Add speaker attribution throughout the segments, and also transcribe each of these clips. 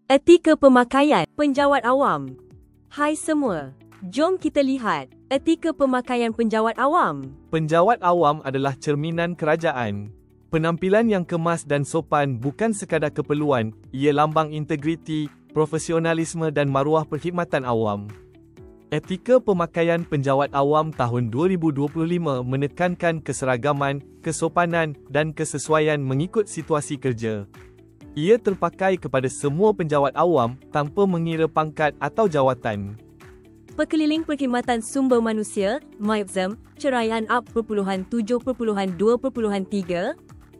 Speaker 1: Etika pemakaian penjawat awam. Hai semua, jom kita lihat etika pemakaian penjawat awam.
Speaker 2: Penjawat awam adalah cerminan kerajaan. Penampilan yang kemas dan sopan bukan sekadar keperluan, ia lambang integriti, profesionalisme dan maruah perkhidmatan awam. Etika pemakaian penjawat awam tahun 2025 menekankan keseragaman, kesopanan dan kesesuaian mengikut situasi kerja. Ia terpakai kepada semua penjawat awam tanpa mengira pangkat atau jawatan.
Speaker 1: Pekeliling Perkhidmatan Sumber Manusia, MIPSM, Ceraian Up 7.2.3,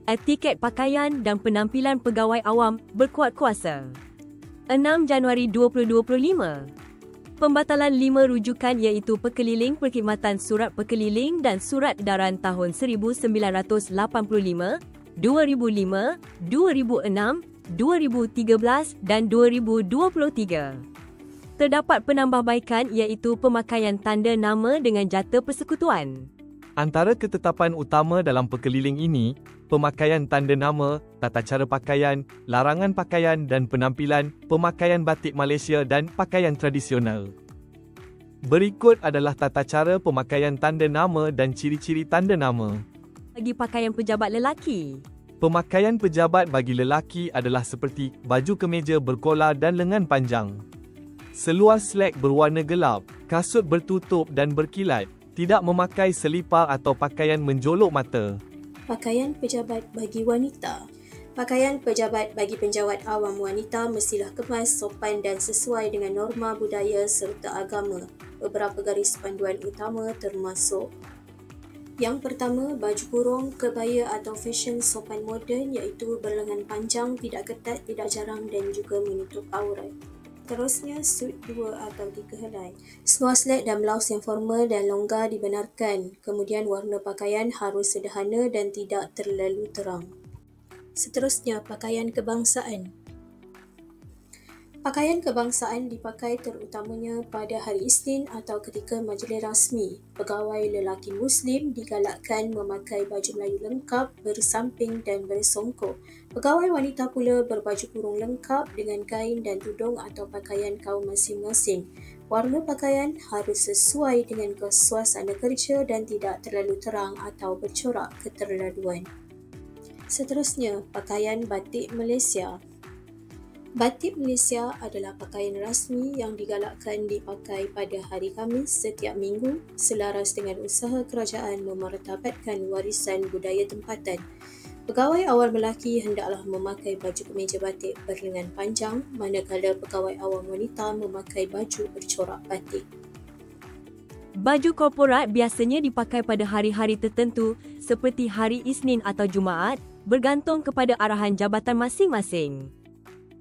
Speaker 1: etiket pakaian dan penampilan pegawai awam berkuat kuasa. 6 Januari 2025. Pembatalan 5 rujukan iaitu Pekeliling Perkhidmatan Surat Pekeliling dan Surat Edaran tahun 1985, 2005, 2006, 2013 dan 2023. Terdapat penambahbaikan iaitu pemakaian tanda nama dengan jata persekutuan.
Speaker 2: Antara ketetapan utama dalam pekeliling ini, pemakaian tanda nama, tata cara pakaian, larangan pakaian dan penampilan, pemakaian batik Malaysia dan pakaian tradisional. Berikut adalah tata cara pemakaian tanda nama dan ciri-ciri tanda nama.
Speaker 1: Bagi pakaian pejabat lelaki,
Speaker 2: pemakaian pejabat bagi lelaki adalah seperti baju kemeja berkolar dan lengan panjang, seluar slek berwarna gelap, kasut bertutup dan berkilat, tidak memakai selipar atau pakaian menjolok mata.
Speaker 3: Pakaian pejabat bagi wanita. Pakaian pejabat bagi penjawat awam wanita mestilah kemas, sopan dan sesuai dengan norma budaya serta agama. Beberapa garis panduan utama termasuk: yang pertama, baju kurung, kebaya atau fashion sopan moden iaitu berlengan panjang, tidak ketat, tidak jarang dan juga menutup aurat. Terusnya, suit 2 atau 3 helai. Seluar slek dan blaus yang formal dan longgar dibenarkan. Kemudian warna pakaian harus sederhana dan tidak terlalu terang. Seterusnya, pakaian kebangsaan. Pakaian kebangsaan dipakai terutamanya pada hari Isnin atau ketika majlis rasmi. Pegawai lelaki Muslim digalakkan memakai baju Melayu lengkap, bersamping dan bersongkok. Pegawai wanita pula berbaju kurung lengkap dengan kain dan tudung atau pakaian kaum masing-masing. Warna pakaian harus sesuai dengan suasana kerja dan tidak terlalu terang atau bercorak keterlaluan. Seterusnya, pakaian batik Malaysia. Batik Malaysia adalah pakaian rasmi yang digalakkan dipakai pada hari Khamis setiap minggu selaras dengan usaha kerajaan memartabatkan warisan budaya tempatan. Pegawai awam lelaki hendaklah memakai baju kemeja batik berlengan panjang, manakala pegawai awam wanita memakai baju bercorak batik.
Speaker 1: Baju korporat biasanya dipakai pada hari-hari tertentu seperti hari Isnin atau Jumaat, bergantung kepada arahan jabatan masing-masing.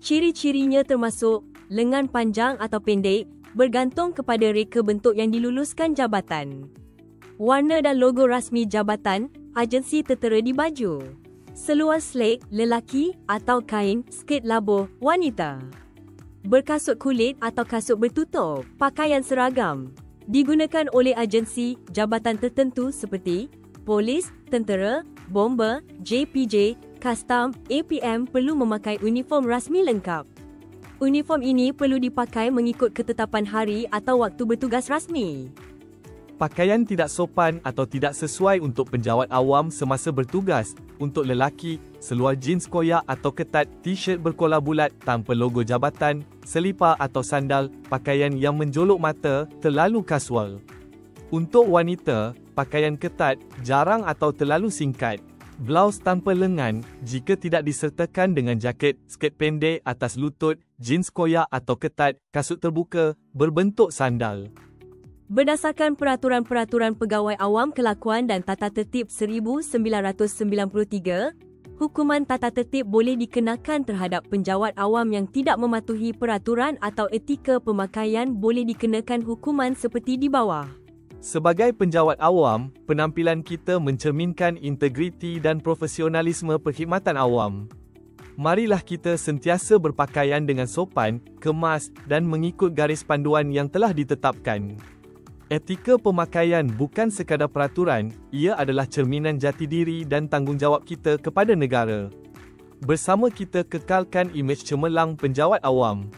Speaker 1: Ciri-cirinya termasuk lengan panjang atau pendek, bergantung kepada reka bentuk yang diluluskan jabatan. Warna dan logo rasmi jabatan, agensi tertera di baju. Seluar slek, lelaki atau kain, skrt labuh, wanita. Berkasut kulit atau kasut bertutup, pakaian seragam. Digunakan oleh agensi, jabatan tertentu seperti polis, tentera, bomba, JPJ, Kastam, APM perlu memakai uniform rasmi lengkap. Uniform ini perlu dipakai mengikut ketetapan hari atau waktu bertugas rasmi.
Speaker 2: Pakaian tidak sopan atau tidak sesuai untuk penjawat awam semasa bertugas. Untuk lelaki, seluar jeans koyak atau ketat, t-shirt berkolar bulat tanpa logo jabatan, selipar atau sandal, pakaian yang menjolok mata, terlalu kasual. Untuk wanita, pakaian ketat, jarang atau terlalu singkat. Blaus tanpa lengan, jika tidak disertakan dengan jaket, skrt pendek atas lutut, jeans koyak atau ketat, kasut terbuka, berbentuk sandal.
Speaker 1: Berdasarkan Peraturan-Peraturan Pegawai Awam Kelakuan dan Tata Tertib 1993, hukuman tata tertib boleh dikenakan terhadap penjawat awam yang tidak mematuhi peraturan atau etika pemakaian boleh dikenakan hukuman seperti di bawah.
Speaker 2: Sebagai penjawat awam, penampilan kita mencerminkan integriti dan profesionalisme perkhidmatan awam. Marilah kita sentiasa berpakaian dengan sopan, kemas dan mengikut garis panduan yang telah ditetapkan. Etika pemakaian bukan sekadar peraturan, ia adalah cerminan jati diri dan tanggungjawab kita kepada negara. Bersama kita kekalkan imej cemerlang penjawat awam.